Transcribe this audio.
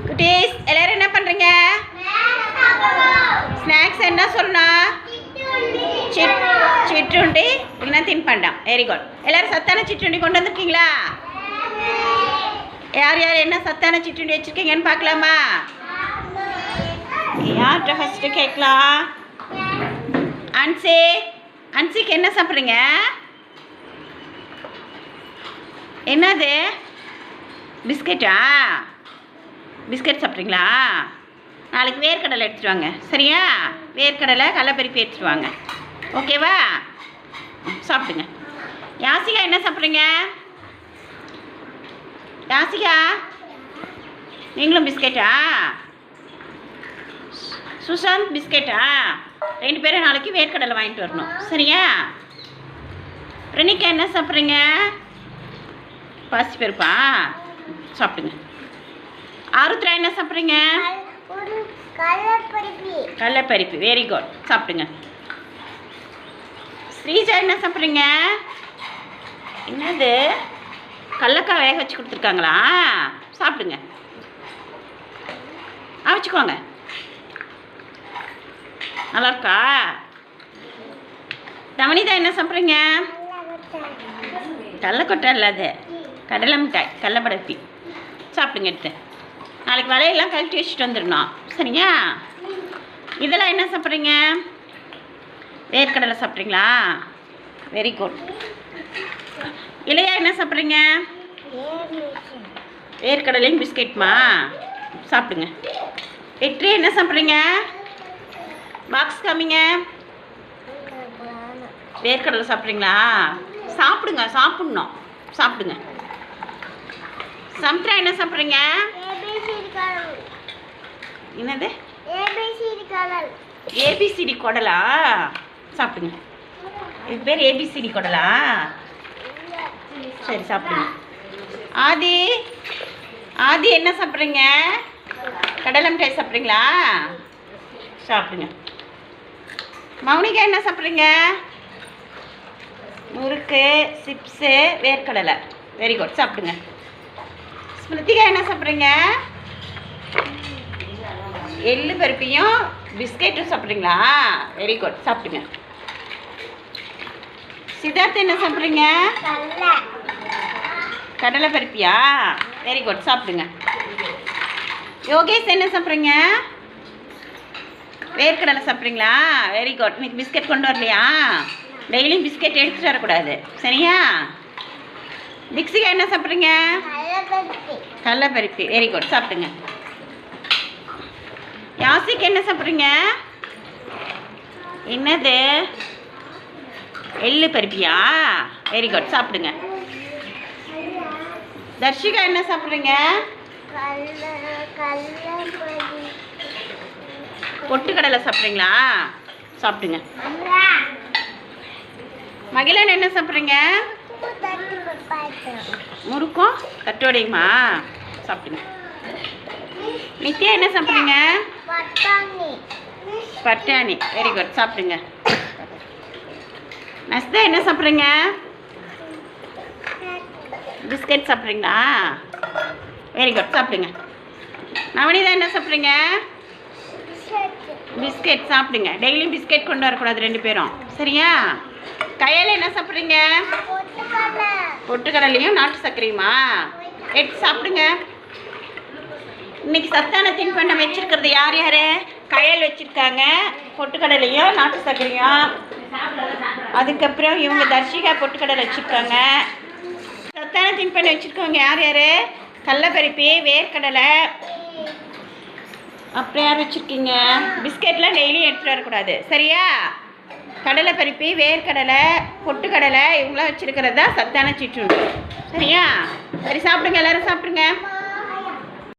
குட்டீஸ் எல்லாரும் என்ன பண்ணுறீங்க? ஸ்நாக்ஸ் என்ன சொல்லணும்? சிற்றுண்டி இல்லைன்னா தின்பண்டம். Very good. எல்லோரும் சத்தான சிற்றுண்டி கொண்டு வந்திருக்கீங்களா? யார் யார் என்ன சத்தான சிற்றுண்டி வச்சுருக்கீங்கன்னு பார்க்கலாமா? யார்கிட்ட ஃபஸ்ட்டு கேட்கலாம்? அன்சிக்கு என்ன சாப்பிட்றீங்க? என்னது? பிஸ்கெட்டா? பிஸ்கெட் சாப்பிட்றீங்களா? நாளைக்கு வேர்க்கடலை எடுத்துகிட்டு வாங்க. சரியா? வேர்க்கடலை கடலைப்பருப்பு எடுத்துகிட்டு வாங்க. ஓகேவா? சாப்பிடுங்க. யாசிகா என்ன சாப்பிட்றீங்க? யாசிகா நீங்களும் பிஸ்கெட்டா? சுஷாந்த் பிஸ்கெட்டா? 2 பேரும் நாளைக்கு வேர்க்கடலை வாங்கிட்டு வரணும். சரியா? பிரணிகா என்ன சாப்பிட்றீங்க? பாசிப்பருப்பா? சாப்பிடுங்க. ஆருத்ரா என்ன சாப்பிட்றீங்க? கடலைப்பருப்பு. Very good. சாப்பிடுங்க. ஸ்ரீஜா என்ன சாப்பிட்றீங்க? என்னது? கடலக்காய் வேக வச்சு கொடுத்துருக்காங்களா? சாப்பிடுங்க. வச்சுக்கோங்க. நல்லா இருக்கா? தவனிதா என்ன சாப்பிட்றீங்க? கடலைக்கொட்டை இல்லாது கடலை மிட்டாய், கடலைப்பருப்பி. சாப்பிடுங்க. எடுத்து நாளைக்கு வலையெல்லாம் கழட்டி வச்சுட்டு வந்துடணும். சரியா? இதெல்லாம் என்ன சாப்பிட்றீங்க? வேர்க்கடலை சாப்பிட்றீங்களா? Very good. இளையா என்ன சாப்பிட்றீங்க? வேர்க்கடலையும் பிஸ்கெட்டுமா? சாப்பிடுங்க. வெற்றி என்ன சாப்பிட்றீங்க? பாக்ஸ் காமிங்க. வேர்க்கடலை சாப்பிட்றீங்களா? சாப்பிடுங்க. சாப்பிட்ணும். சாப்பிடுங்க. சமுத்ரா என்ன சாப்பிட்றீங்க? என்னது? ஏபிசிடி குடலா? சாப்பிடுங்க. இது பேர் ஏபிசிடி குடலா? சரி, சாப்பிடுங்க. ஆதி என்ன சாப்பிட்றீங்க? கடலை மிட்டாய் சாப்பிட்றீங்களா? சாப்பிடுங்க. மௌனிகா என்ன சாப்பிட்றீங்க? முறுக்கு, சிப்ஸு, வேர்க்கடலை. Very good. சாப்பிடுங்க. ஸ்மிருதிகா என்ன சாப்பிட்றீங்க? எள்ளு பருப்பியும் பிஸ்கெட்டும் சாப்பிட்றீங்களா? Very good. சாப்பிடுங்க. சித்தார்த் என்ன சாப்பிட்றீங்க? கடலை பருப்பியா? Very good. சாப்பிடுங்க. யோகேஷ் என்ன சாப்பிட்றீங்க? வேர்க்கடலை சாப்பிட்றீங்களா? Very good. இன்னைக்கு பிஸ்கெட் கொண்டு வரலையா? டெய்லியும் பிஸ்கெட் எடுத்துகிட்டு வரக்கூடாது. சரியா? டிக்ஸிகா என்ன சாப்பிட்றீங்க? கடலைப்பருப்பி. Very good. சாப்பிடுங்க. யாசிக்கு என்ன சாப்பிட்றீங்க? என்னது? எள்ளு பருப்பியா? Very good. சாப்பிடுங்க. தர்ஷிகா என்ன சாப்பிட்றீங்க? பொட்டுக்கடலை சாப்பிட்றீங்களா? சாப்பிடுங்க. மகிழன் என்ன சாப்பிட்றீங்க? முறுக்கும் கட்டோடையுமா? சாப்பிடுங்க. நித்யா என்ன சாப்பிட்றீங்க? பட்டாணி. Very good. சாப்பிடுங்க. நஸ்தா என்ன சாப்பிட்றீங்க? பிஸ்கெட் சாப்பிட்றீங்களா? Very good. சாப்பிடுங்க. நவனிதா என்ன சாப்பிட்றீங்க? பிஸ்கெட். சாப்பிடுங்க. டெய்லியும் பிஸ்கெட் கொண்டு வரக்கூடாது 2 பேரும். சரியா? கையில் என்ன சாப்பிட்றீங்க? பொட்டுக்கடலையும் நாட்டு சர்க்கரையுமா? எடுத்து சாப்பிடுங்க. இன்னைக்கு சத்தான தின்பண்டம் வச்சிருக்கிறது யார் யார்? கையில் வச்சுருக்காங்க. பொட்டுக்கடலையும் நாட்டு சர்க்கரையும். அதுக்கப்புறம் இவங்க தர்ஷிகா பொட்டுக்கடலை வச்சுருக்காங்க. சத்தான தின்பண்டம் வச்சுருக்கவங்க யார் யார்? கடலைப்பருப்பி, வேர்க்கடலை. அப்புறம் யார் வச்சுருக்கீங்க? பிஸ்கெட்லாம் டெய்லியும் எடுத்துகிட்டு வரக்கூடாது. சரியா? கடலைப்பருப்பி, வேர்க்கடலை, பொட்டுக்கடலை இவங்களாம் வச்சுருக்கிறது தான் சத்தான சிற்றுண்டி. சரியா? சரி, சாப்பிடுங்க. எல்லோரும் சாப்பிடுங்க.